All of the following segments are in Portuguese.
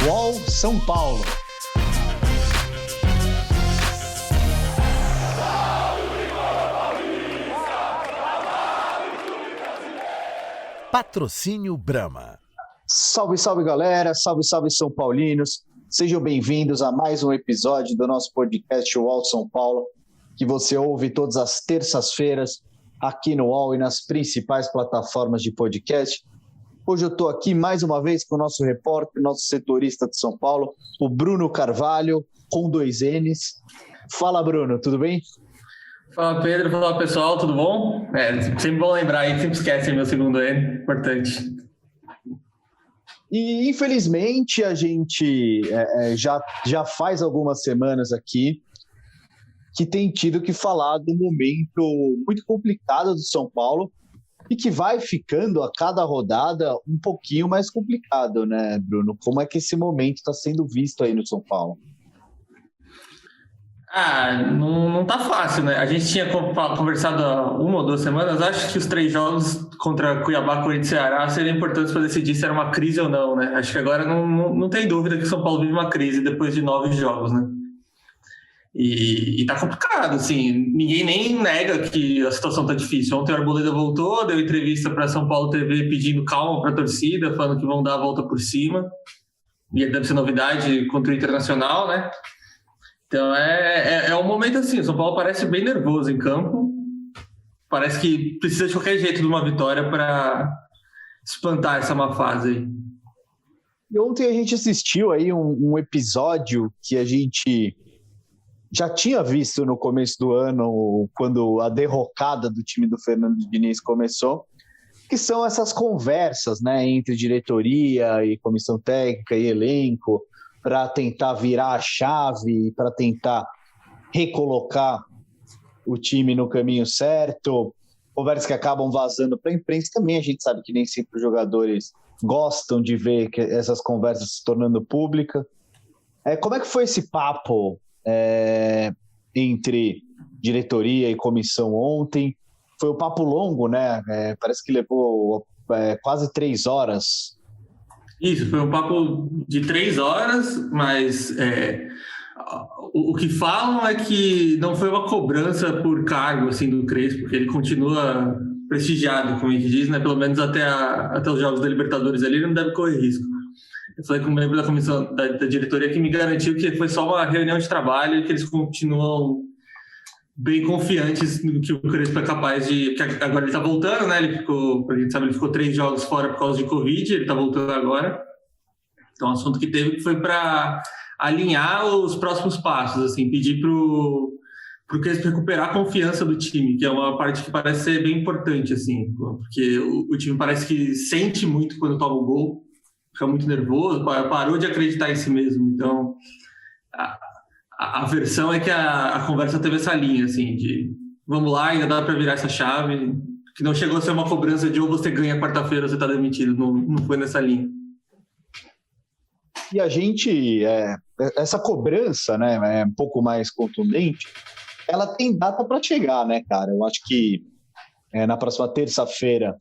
UOL São Paulo. Patrocínio Brahma. Salve, salve galera, salve, salve São Paulinos. Sejam bem-vindos a mais um episódio do nosso podcast UOL São Paulo, que você ouve todas as terças-feiras aqui no UOL e nas principais plataformas de podcast. Hoje eu estou aqui mais uma vez com o nosso repórter, nosso setorista de São Paulo, o Bruno Carvalho, com 2 N's. Fala, Bruno, tudo bem? Fala, Pedro. Fala, pessoal, tudo bom? Sempre bom lembrar aí, sempre esquecem meu segundo N, importante. E, infelizmente, a gente já faz algumas semanas aqui que tem tido que falar do momento muito complicado do São Paulo e que vai ficando a cada rodada um pouquinho mais complicado, né, Bruno? Como é que esse momento está sendo visto aí no São Paulo? Não tá fácil, né? A gente tinha conversado há 1 ou 2 semanas, acho que os 3 jogos contra Cuiabá, Corinthians e Ceará seriam importantes para decidir se era uma crise ou não, né? Acho que agora não tem dúvida que o São Paulo vive uma crise depois de 9 jogos, né? E tá complicado, assim, ninguém nem nega que a situação tá difícil. Ontem o Arboleda voltou, deu entrevista para São Paulo TV pedindo calma para a torcida, falando que vão dar a volta por cima, e deve ser novidade contra o Internacional, né? Então é um momento assim, o São Paulo parece bem nervoso em campo, parece que precisa de qualquer jeito de uma vitória para espantar essa má fase aí. E ontem a gente assistiu aí um episódio que a gente já tinha visto no começo do ano, quando a derrocada do time do Fernando Diniz começou, que são essas conversas, né, entre diretoria e comissão técnica e elenco, para tentar virar a chave, para tentar recolocar o time no caminho certo, conversas que acabam vazando para a imprensa. Também a gente sabe que nem sempre os jogadores gostam de ver essas conversas se tornando públicas. Como é que foi esse papo entre diretoria e comissão ontem? Foi um papo longo, né? Parece que levou quase 3 horas. Isso, foi um papo de 3 horas, mas o que falam é que não foi uma cobrança por cargo assim, do Crespo, porque ele continua prestigiado, como a gente diz, né? Pelo menos até os jogos da Libertadores ali, ele não deve correr risco. Eu falei com um membro da comissão da diretoria que me garantiu que foi só uma reunião de trabalho e que eles continuam bem confiantes no que o Crespo é capaz de... Porque agora ele está voltando, né? A gente sabe, ele ficou 3 jogos fora por causa de Covid, ele está voltando agora. Então, o assunto que teve foi para alinhar os próximos passos, assim, pedir para o Crespo recuperar a confiança do time, que é uma parte que parece ser bem importante, assim, porque o time parece que sente muito quando toma o gol, fica muito nervoso, parou de acreditar em si mesmo. Então, a versão é que a conversa teve essa linha, assim, de vamos lá, ainda dá para virar essa chave, que não chegou a ser uma cobrança de ou você ganha quarta-feira ou você está demitido, não foi nessa linha. E a gente, essa cobrança, né, um pouco mais contundente, ela tem data para chegar, né, cara? Eu acho que na próxima terça-feira,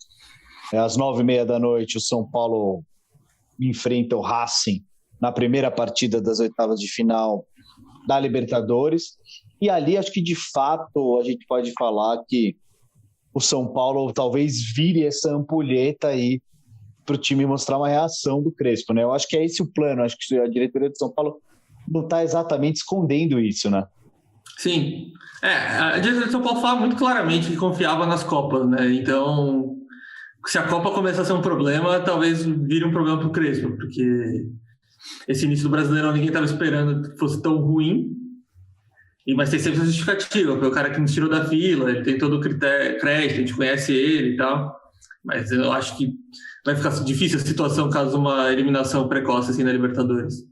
às 9h30 da noite, o São Paulo enfrenta o Racing na primeira partida das oitavas de final da Libertadores, e ali acho que de fato a gente pode falar que o São Paulo talvez vire essa ampulheta aí para o time mostrar uma reação do Crespo, né? Eu acho que é esse o plano, acho que a diretoria de São Paulo não está exatamente escondendo isso, né? Sim, a diretoria de São Paulo fala muito claramente que confiava nas Copas, né? Então, se a Copa começar a ser um problema, talvez vire um problema para o Crespo, porque esse início do Brasileirão ninguém estava esperando que fosse tão ruim, mas tem sempre essa justificativa, foi o cara que nos tirou da fila, ele tem todo o crédito, a gente conhece ele e tal, mas eu acho que vai ficar difícil a situação caso uma eliminação precoce assim na Libertadores.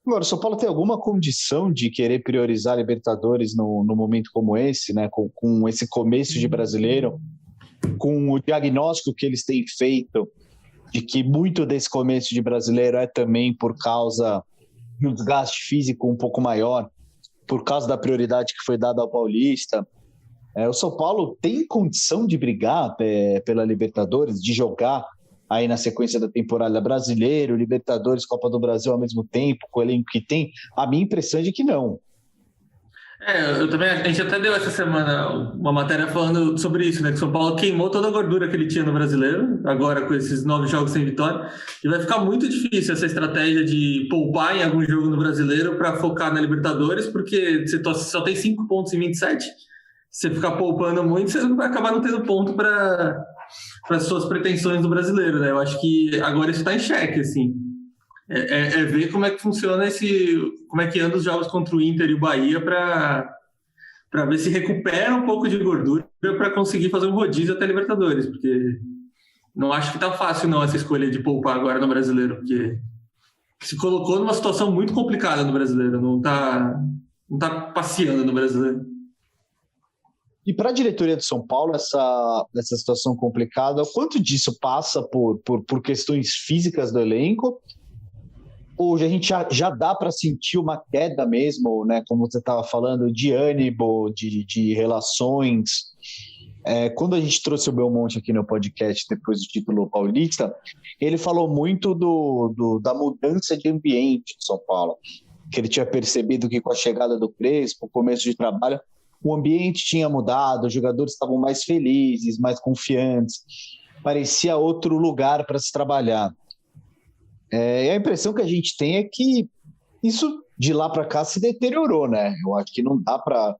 Agora, o São Paulo tem alguma condição de querer priorizar a Libertadores no momento como esse, né? Com esse começo de Brasileiro, com o diagnóstico que eles têm feito de que muito desse começo de Brasileiro é também por causa de um desgaste físico um pouco maior, por causa da prioridade que foi dada ao Paulista. O São Paulo tem condição de brigar pela Libertadores, de jogar aí na sequência da temporada brasileiro, Libertadores, Copa do Brasil ao mesmo tempo, com o elenco que tem? A minha impressão é de que não. Eu também, a gente até deu essa semana uma matéria falando sobre isso, né? Que o São Paulo queimou toda a gordura que ele tinha no Brasileiro, agora com esses 9 jogos sem vitória, e vai ficar muito difícil essa estratégia de poupar em algum jogo no Brasileiro para focar na Libertadores, porque você só tem 5 pontos em 27, se você ficar poupando muito, você vai acabar não tendo ponto para as suas pretensões do Brasileiro, né? Eu acho que agora isso está em xeque, assim. Ver como é que funciona como é que anda os jogos contra o Inter e o Bahia para ver se recupera um pouco de gordura para conseguir fazer um rodízio até Libertadores, porque não acho que tá fácil não essa escolha de poupar agora no Brasileiro, porque se colocou numa situação muito complicada no Brasileiro, não tá passeando no Brasileiro. E para a diretoria de São Paulo, essa situação complicada, quanto disso passa por questões físicas do elenco? Ou a gente já dá para sentir uma queda mesmo, né? Como você estava falando, de ânimo, de relações. Quando a gente trouxe o Belmonte aqui no podcast depois do título paulista, ele falou muito da mudança de ambiente de São Paulo, que ele tinha percebido que com a chegada do Crespo, o começo de trabalho, o ambiente tinha mudado, os jogadores estavam mais felizes, mais confiantes, parecia outro lugar para se trabalhar. E a impressão que a gente tem é que isso de lá para cá se deteriorou, né? Eu acho que não dá para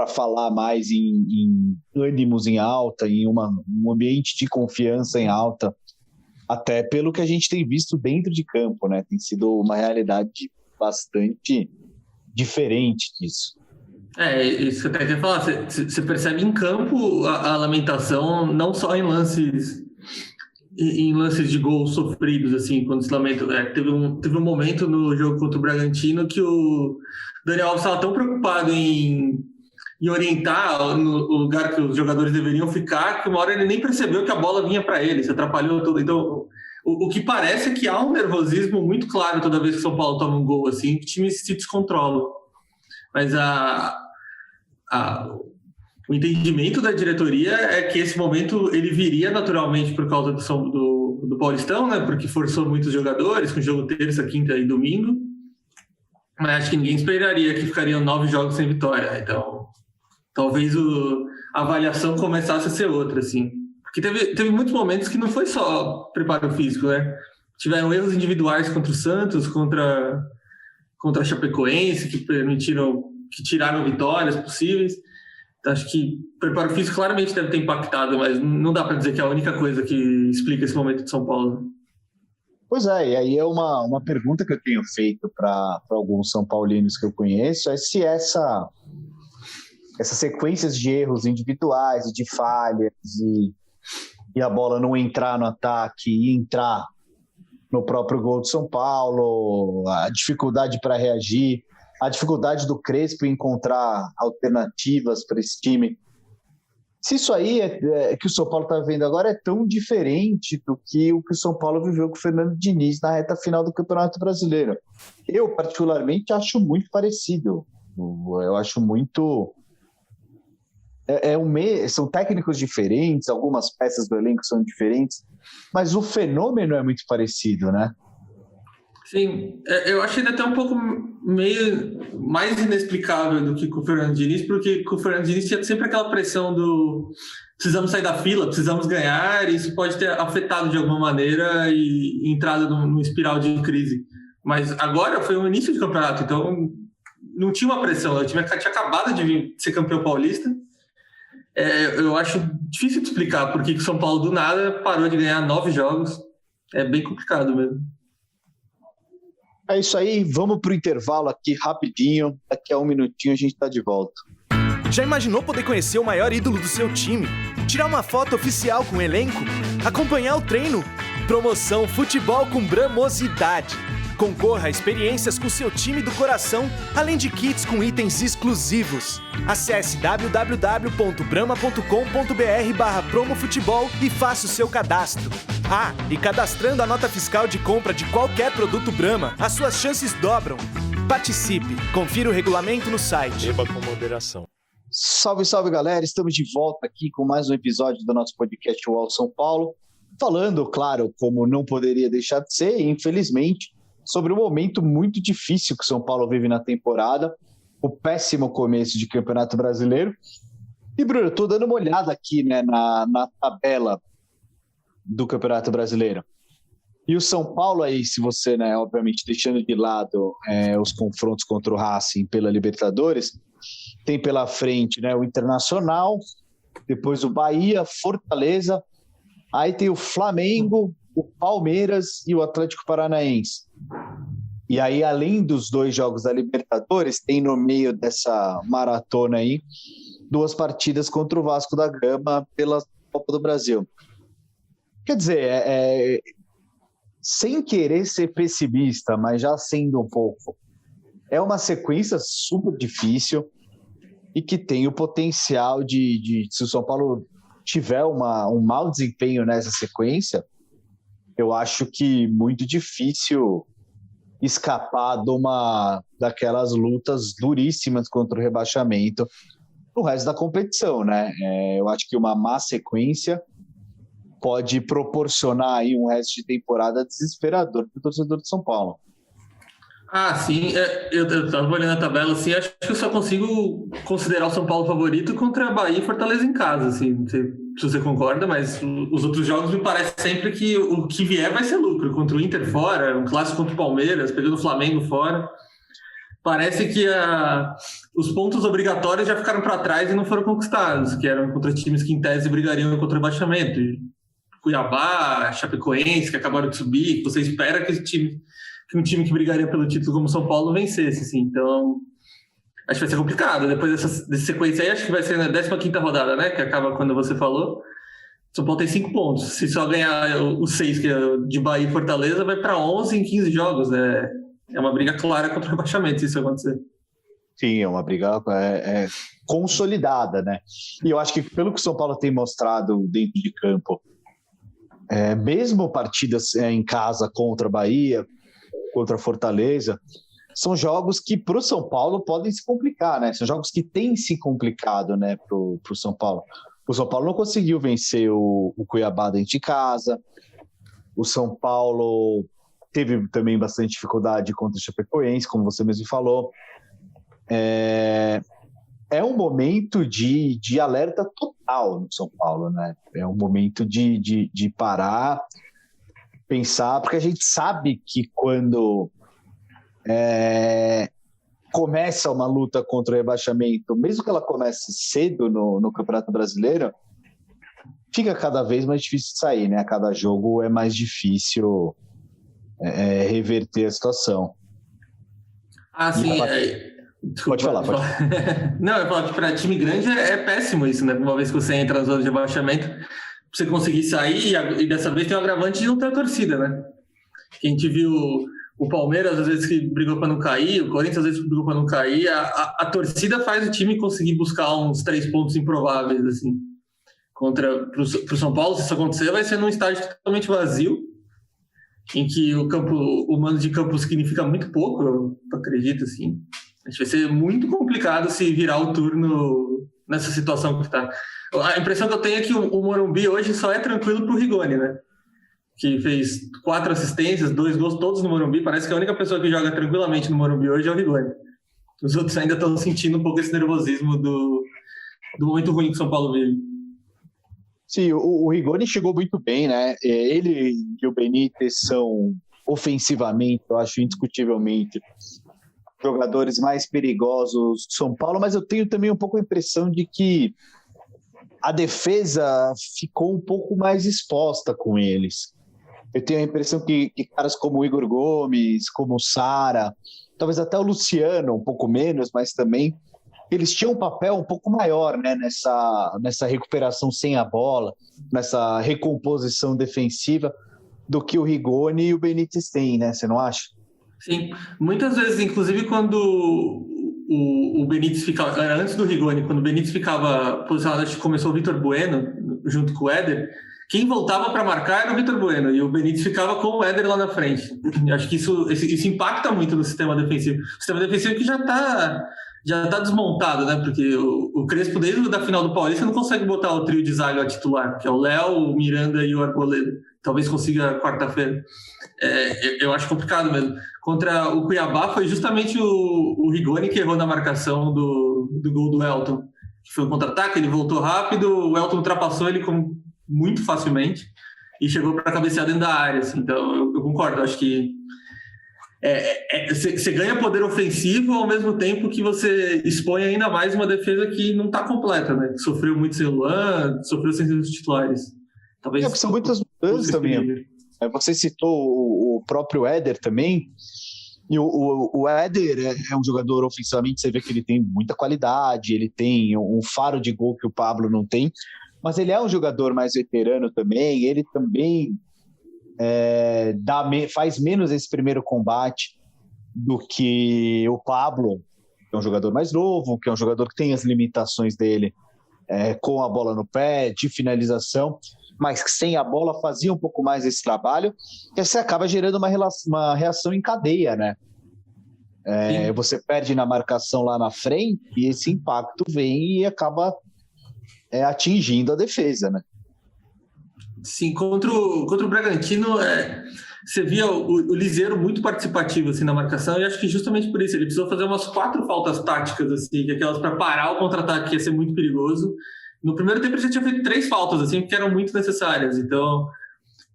falar mais em ânimos em alta, em um ambiente de confiança em alta, até pelo que a gente tem visto dentro de campo, né? Tem sido uma realidade bastante diferente disso. Isso que eu até queria falar. Você percebe em campo a lamentação, não só em lances de gols sofridos, assim, quando se lamenta. Teve um momento no jogo contra o Bragantino que o Daniel Alves estava tão preocupado em orientar no lugar que os jogadores deveriam ficar, que uma hora ele nem percebeu que a bola vinha para ele, se atrapalhou tudo. Então, o que parece é que há um nervosismo muito claro toda vez que o São Paulo toma um gol, assim, que o time se descontrola. Mas o entendimento da diretoria é que esse momento ele viria naturalmente por causa do Paulistão, né? Porque forçou muitos jogadores, com jogo terça, quinta e domingo. Mas acho que ninguém esperaria que ficariam 9 jogos sem vitória. Então, talvez a avaliação começasse a ser outra, assim. Porque teve muitos momentos que não foi só preparo físico, né? Tiveram erros individuais contra o Santos, contra a Chapecoense, que tiraram vitórias possíveis. Acho que o preparo físico claramente deve ter impactado, mas não dá para dizer que é a única coisa que explica esse momento de São Paulo. Pois é, e aí é uma pergunta que eu tenho feito para alguns são paulinos que eu conheço, é se essas sequências de erros individuais, de falhas, e a bola não entrar no ataque e entrar no próprio gol de São Paulo, a dificuldade para reagir, a dificuldade do Crespo em encontrar alternativas para esse time. Se isso aí que o São Paulo está vendo agora é tão diferente do que o São Paulo viveu com o Fernando Diniz na reta final do Campeonato Brasileiro. Eu, particularmente, acho muito parecido. Eu acho muito... São técnicos diferentes, algumas peças do elenco são diferentes, mas o fenômeno é muito parecido, né? Sim, eu acho ele até um pouco meio mais inexplicável do que com o Fernando Diniz, porque com o Fernando Diniz tinha sempre aquela pressão do precisamos sair da fila, precisamos ganhar, e isso pode ter afetado de alguma maneira e entrado num espiral de crise. Mas agora foi o início de campeonato, então não tinha uma pressão, o time tinha acabado de ser campeão paulista. Eu acho difícil de explicar por que o São Paulo do nada parou de ganhar 9 jogos, é bem complicado mesmo. É isso aí, vamos pro intervalo aqui rapidinho, daqui a 1 minutinho a gente tá de volta. Já imaginou poder conhecer o maior ídolo do seu time? Tirar uma foto oficial com o elenco? Acompanhar o treino? Promoção Futebol com Bramosidade. Concorra a experiências com seu time do coração, além de kits com itens exclusivos. Acesse www.brama.com.br/promofutebol e faça o seu cadastro. E cadastrando a nota fiscal de compra de qualquer produto Brahma, as suas chances dobram. Participe! Confira o regulamento no site. Beba com moderação. Salve, salve, galera! Estamos de volta aqui com mais um episódio do nosso podcast UOL São Paulo. falando, claro, como não poderia deixar de ser, infelizmente, sobre o momento muito difícil que o São Paulo vive na temporada, o péssimo começo de Campeonato Brasileiro. E, Bruno, eu estou dando uma olhada aqui, né, na tabela do Campeonato Brasileiro. E o São Paulo aí, se você, né, obviamente, deixando de lado os confrontos contra o Racing pela Libertadores, tem pela frente, né, o Internacional, depois o Bahia, Fortaleza, aí tem o Flamengo, o Palmeiras e o Atlético Paranaense. E aí, além dos 2 jogos da Libertadores, tem no meio dessa maratona aí 2 partidas contra o Vasco da Gama pela Copa do Brasil. Quer dizer, sem querer ser pessimista, mas já sendo um pouco, é uma sequência super difícil e que tem o potencial de se o São Paulo tiver um mau desempenho nessa sequência, eu acho que muito difícil escapar daquelas lutas duríssimas contra o rebaixamento no resto da competição, né? Eu acho que uma má sequência pode proporcionar aí um resto de temporada desesperador para o torcedor de São Paulo. Ah, sim. Eu estava olhando a tabela, assim, acho que eu só consigo considerar o São Paulo favorito contra a Bahia e Fortaleza em casa, assim. Não sei se você concorda, mas os outros jogos me parece sempre que o que vier vai ser lucro. Contra o Inter fora, um clássico contra o Palmeiras, pegando o Flamengo fora. Parece que os pontos obrigatórios já ficaram para trás e não foram conquistados, que eram contra times que em tese brigariam contra o rebaixamento. Cuiabá, Chapecoense, que acabaram de subir, que você espera que um time que brigaria pelo título como São Paulo vencesse, assim. Então, acho que vai ser complicado. Depois dessa sequência aí, acho que vai ser na 15ª rodada, né? Que acaba quando você falou. São Paulo tem 5 pontos. Se só ganhar os 6, que é de Bahia e Fortaleza, vai para 11 em 15 jogos. É uma briga clara contra o rebaixamento, se isso acontecer. Sim, é uma briga consolidada, né? E eu acho que pelo que o São Paulo tem mostrado dentro de campo, mesmo partidas em casa contra a Bahia, contra a Fortaleza, são jogos que para o São Paulo podem se complicar, né? São jogos que têm se complicado, né, para o São Paulo. O São Paulo não conseguiu vencer o Cuiabá dentro de casa. O São Paulo teve também bastante dificuldade contra o Chapecoense, como você mesmo falou. É um momento de alerta total no São Paulo, né? É um momento de parar, pensar, porque a gente sabe que quando começa uma luta contra o rebaixamento, mesmo que ela comece cedo no Campeonato Brasileiro, fica cada vez mais difícil de sair, né? A cada jogo é mais difícil reverter a situação. Ah, sim. Pode falar. Não, eu falo que para time grande é péssimo isso, né? Uma vez que você entra na zona de rebaixamento, você conseguir sair, e dessa vez tem o agravante de não ter a torcida, né? A gente viu o Palmeiras, às vezes, que brigou para não cair, o Corinthians, às vezes, que brigou para não cair, a torcida faz o time conseguir buscar uns 3 pontos improváveis, assim. Para o São Paulo, se isso acontecer, vai ser num estádio totalmente vazio, em que o mando de campo significa muito pouco, eu acredito, assim. Acho que vai ser muito complicado se virar o turno nessa situação que está. A impressão que eu tenho é que o Morumbi hoje só é tranquilo para o Rigoni, né? Que fez 4 assistências, 2 gols todos no Morumbi. Parece que a única pessoa que joga tranquilamente no Morumbi hoje é o Rigoni. Os outros ainda estão sentindo um pouco esse nervosismo do momento ruim que o São Paulo vive. Sim, o Rigoni chegou muito bem, né? Ele e o Benítez são, ofensivamente, eu acho indiscutivelmente, jogadores mais perigosos do São Paulo, mas eu tenho também um pouco a impressão de que a defesa ficou um pouco mais exposta com eles. Eu tenho a impressão que caras como o Igor Gomes, como o Sara, talvez até o Luciano, um pouco menos, mas também, eles tinham um papel um pouco maior, né, nessa recuperação sem a bola, nessa recomposição defensiva, do que o Rigoni e o Benítez têm, né? Você não acha? Sim, muitas vezes, inclusive quando o Benítez ficava, antes do Rigoni, quando o Benítez ficava posicionado, acho que começou o Vitor Bueno junto com o Éder, quem voltava para marcar era o Vitor Bueno, e o Benítez ficava com o Éder lá na frente. Eu acho que isso impacta muito no sistema defensivo. O sistema defensivo que já está desmontado, né? Porque o Crespo, desde a final do Paulista, não consegue botar o trio de zaga titular, que é o Léo, o Miranda e o Arboleda. Talvez consiga quarta-feira. Eu acho complicado mesmo. Contra o Cuiabá foi justamente o Rigoni que errou na marcação do gol do Elton. Foi um contra-ataque, ele voltou rápido, o Elton ultrapassou ele muito facilmente e chegou para cabecear dentro da área. Assim. Então, eu concordo, acho que você ganha poder ofensivo ao mesmo tempo que você expõe ainda mais uma defesa que não está completa, né? Que sofreu muito sem o Luan, sofreu sem os titulares. Talvez porque são muitas mudanças também. Você citou o próprio Éder também. E o Éder é um jogador ofensivamente, você vê que ele tem muita qualidade, ele tem um faro de gol que o Pablo não tem, mas ele é um jogador mais veterano também, ele também faz menos esse primeiro combate do que o Pablo, que é um jogador mais novo, que é um jogador que tem as limitações dele com a bola no pé, de finalização, mas que sem a bola fazia um pouco mais esse trabalho, e você acaba gerando uma reação em cadeia, né? Você perde na marcação lá na frente e esse impacto vem e acaba atingindo a defesa, né? Sim, contra o Bragantino, você via o Liseiro muito participativo assim, na marcação, e acho que justamente por isso ele precisou fazer umas 4 faltas táticas, assim, aquelas para parar o contra-ataque, que ia ser muito perigoso. No primeiro tempo ele já tinha feito 3 faltas, assim, que eram muito necessárias. Então,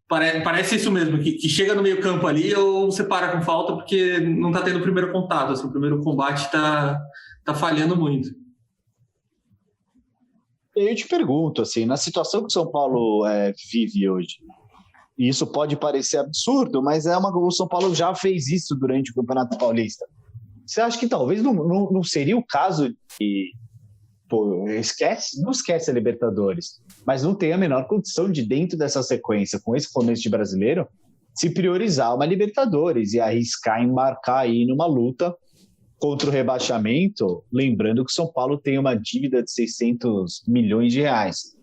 parece isso mesmo, que chega no meio campo ali ou você para com falta porque não está tendo o primeiro contato, assim, o primeiro combate está falhando muito. Eu te pergunto, assim, na situação que o São Paulo vive hoje, e isso pode parecer absurdo, mas o São Paulo já fez isso durante o Campeonato Paulista. Você acha que talvez não seria o caso de... não esquece a Libertadores, mas não tem a menor condição de, dentro dessa sequência, com esse começo de brasileiro, se priorizar uma Libertadores e arriscar embarcar aí numa luta contra o rebaixamento, lembrando que o São Paulo tem uma dívida de 600 milhões de reais.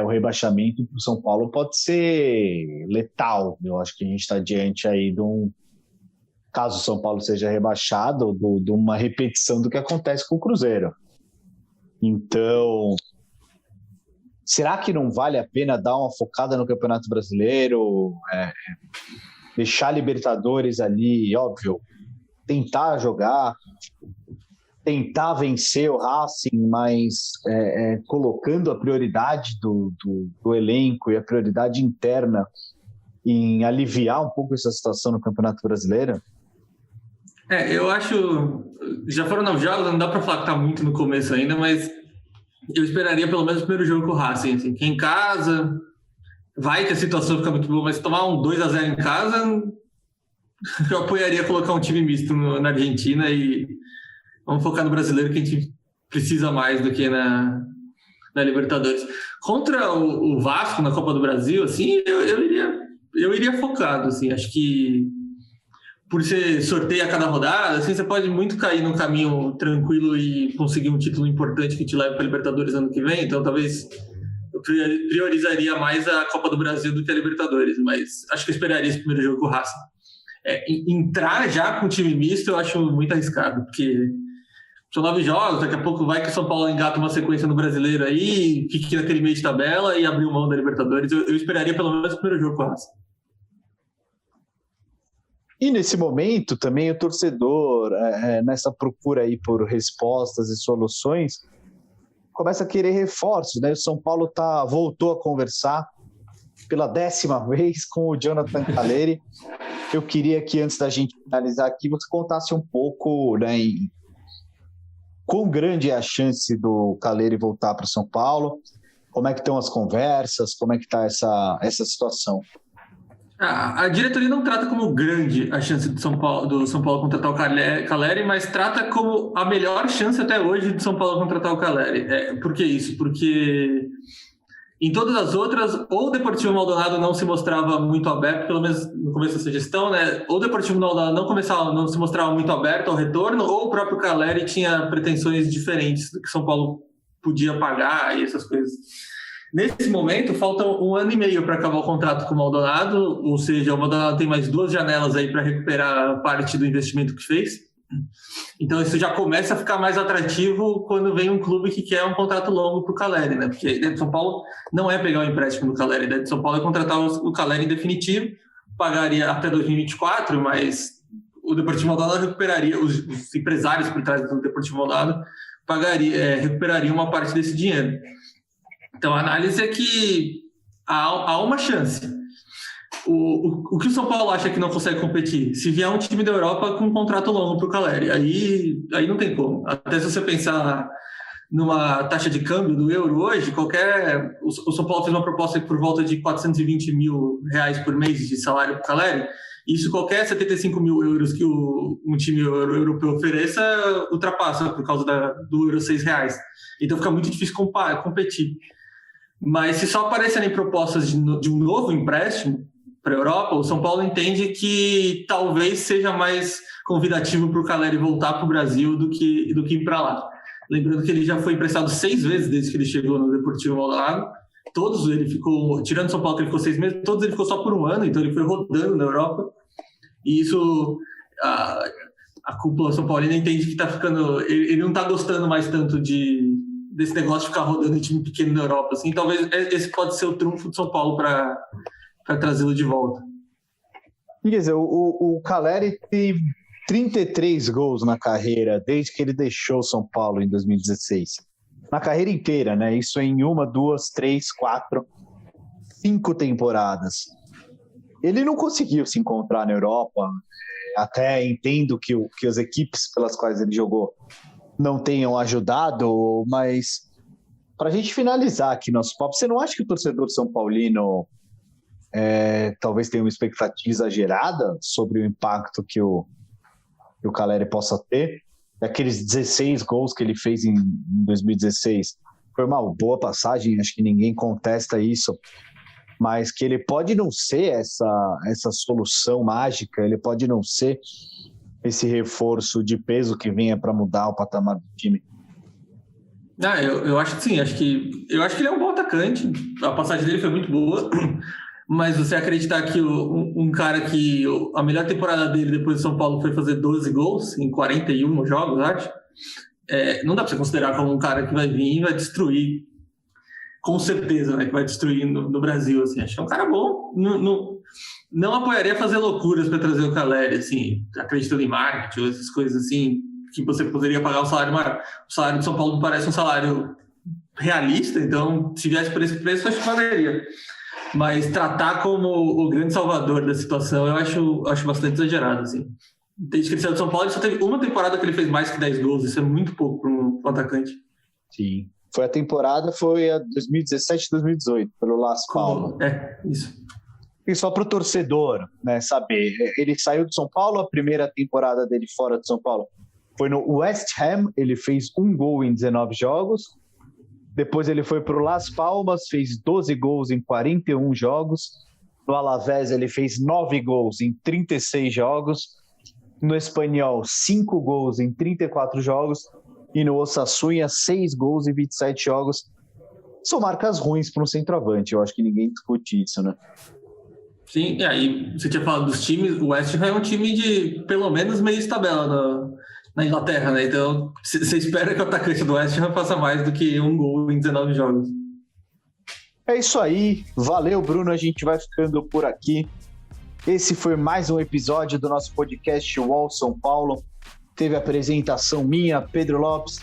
O rebaixamento para o São Paulo pode ser letal. Eu acho que a gente está diante aí de caso o São Paulo seja rebaixado, de uma repetição do que acontece com o Cruzeiro. Então, será que não vale a pena dar uma focada no Campeonato Brasileiro, deixar a Libertadores ali, óbvio, tentar jogar, tentar vencer o Racing, mas colocando a prioridade do elenco e a prioridade interna em aliviar um pouco essa situação no Campeonato Brasileiro? Eu acho... Já foram 9 jogos, não dá para falar que tá muito no começo ainda, mas eu esperaria pelo menos o primeiro jogo com o Racing. Assim, que em casa, vai que a situação fica muito boa, mas tomar um 2-0 em casa, eu apoiaria colocar um time misto na Argentina e vamos focar no brasileiro, que a gente precisa mais do que na Libertadores. Contra o Vasco na Copa do Brasil, assim, eu iria focado. Assim, acho que por ser sorteio a cada rodada, assim, você pode muito cair num caminho tranquilo e conseguir um título importante que te leve para a Libertadores ano que vem. Então, talvez eu priorizaria mais a Copa do Brasil do que a Libertadores, mas acho que eu esperaria esse primeiro jogo com o Racing. Entrar já com o time misto eu acho muito arriscado, porque são 9 jogos, daqui a pouco vai que o São Paulo engata uma sequência no Brasileiro aí, fique naquele meio de tabela e abriu mão da Libertadores. Eu esperaria pelo menos o primeiro jogo com o Racing. E nesse momento também o torcedor, nessa procura aí por respostas e soluções, começa a querer reforços, né? O São Paulo voltou a conversar pela 10ª vez com o Jonathan Calleri. Eu queria que, antes da gente finalizar aqui, você contasse um pouco, né, quão grande é a chance do Calleri voltar para o São Paulo, como é que estão as conversas, como é que está essa situação. A diretoria não trata como grande a chance do São Paulo contratar o Calleri, mas trata como a melhor chance até hoje do São Paulo contratar o Calleri. Por que isso? Porque em todas as outras, ou o Deportivo Maldonado não se mostrava muito aberto, pelo menos no começo dessa gestão, né? Ou o Deportivo Maldonado não se mostrava muito aberto ao retorno, ou o próprio Calleri tinha pretensões diferentes do que São Paulo podia pagar e essas coisas. Nesse momento, falta 1 ano e meio para acabar o contrato com o Maldonado, ou seja, o Maldonado tem mais 2 janelas aí para recuperar parte do investimento que fez. Então isso já começa a ficar mais atrativo quando vem um clube que quer um contrato longo para o Caleri, né? Porque a ideia de São Paulo não é pegar o empréstimo do Caleri, a ideia de São Paulo é contratar o Caleri em definitivo, pagaria até 2024, mas o Deportivo Maldonado recuperaria, os empresários por trás do Deportivo Maldonado recuperariam uma parte desse dinheiro. Então a análise é que há uma chance. O que o São Paulo acha que não consegue competir? Se vier um time da Europa com um contrato longo para o Caleri, aí não tem como. Até se você pensar numa taxa de câmbio do euro hoje, o São Paulo fez uma proposta por volta de R$420 mil por mês de salário para o Caleri. Isso, qualquer 75 mil euros que um time europeu ofereça, ultrapassa por causa do euro R$6. Então fica muito difícil competir. Mas se só aparecerem propostas de um novo empréstimo para a Europa, o São Paulo entende que talvez seja mais convidativo para o Caleri voltar para o Brasil do que ir para lá. Lembrando que ele já foi emprestado 6 vezes desde que ele chegou no Deportivo Maldonado. Todos ele ficou, tirando São Paulo que ele ficou 6 meses, todos ele ficou só por 1 ano, então ele foi rodando na Europa. E isso, a cúpula São Paulina entende que está ficando, ele não está gostando mais tanto desse negócio de ficar rodando em time pequeno na Europa. Assim, talvez esse pode ser o trunfo de São Paulo para trazê-lo de volta. Quer dizer, o Caleri teve 33 gols na carreira desde que ele deixou o São Paulo em 2016. Na carreira inteira, né? Isso em 1, 2, 3, 4, 5 temporadas. Ele não conseguiu se encontrar na Europa. Até entendo que as equipes pelas quais ele jogou não tenham ajudado, mas para a gente finalizar aqui nosso papo, você não acha que o torcedor São Paulino talvez tenha uma expectativa exagerada sobre o impacto que o Caleri possa ter? Aqueles 16 gols que ele fez em 2016 foi uma boa passagem, acho que ninguém contesta isso, mas que ele pode não ser essa solução mágica, ele pode não ser esse reforço de peso que venha para mudar o patamar do time. Eu acho que sim, eu acho que ele é um bom atacante, a passagem dele foi muito boa, mas você acreditar que um cara que a melhor temporada dele depois de São Paulo foi fazer 12 gols em 41 jogos, acho, não dá para você considerar como um cara que vai vir e vai destruir, com certeza, né, que vai destruir no Brasil, assim. Acho que é um cara bom, não apoiaria fazer loucuras para trazer o Caleri, assim, acreditando em marketing, essas coisas assim, que você poderia pagar um salário maior. O salário de São Paulo me parece um salário realista, então se viesse por esse preço, acho que valeria. Mas tratar como o grande salvador da situação, eu acho bastante exagerado, assim. Desde que ele saiu de São Paulo, ele só teve uma temporada que ele fez mais que 10 gols, isso é muito pouco para um atacante. Sim. Foi a 2017, 2018, pelo Las Palmas. Isso. E só para o torcedor, né, saber, ele saiu de São Paulo, a primeira temporada dele fora de São Paulo foi no West Ham, ele fez 1 gol em 19 jogos, depois ele foi para o Las Palmas, fez 12 gols em 41 jogos, no Alavés ele fez 9 gols em 36 jogos, no Espanhol 5 gols em 34 jogos, e no Osasuna 6 gols em 27 jogos. São marcas ruins para um centroavante, eu acho que ninguém discute isso, né? Sim, e aí você tinha falado dos times, o West Ham é um time de pelo menos meio de tabela na Inglaterra, né? Então você espera que o atacante do West Ham faça mais do que 1 gol em 19 jogos. É isso aí, valeu Bruno, a gente vai ficando por aqui. Esse foi mais um episódio do nosso podcast UOL São Paulo. Teve a apresentação minha, Pedro Lopes.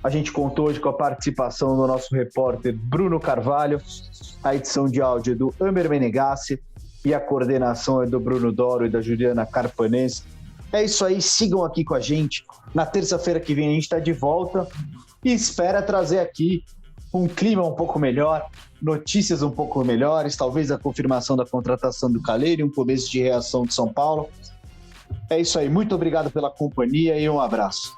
A gente contou hoje com a participação do nosso repórter Bruno Carvalho. A edição de áudio é do Amer Menegassi e a coordenação é do Bruno Doro e da Juliana Carpanês. É isso aí, sigam aqui com a gente. Na terça-feira que vem a gente está de volta e espera trazer aqui um clima um pouco melhor, notícias um pouco melhores, talvez a confirmação da contratação do Caleri, um começo de reação de São Paulo. É isso aí, muito obrigado pela companhia e um abraço.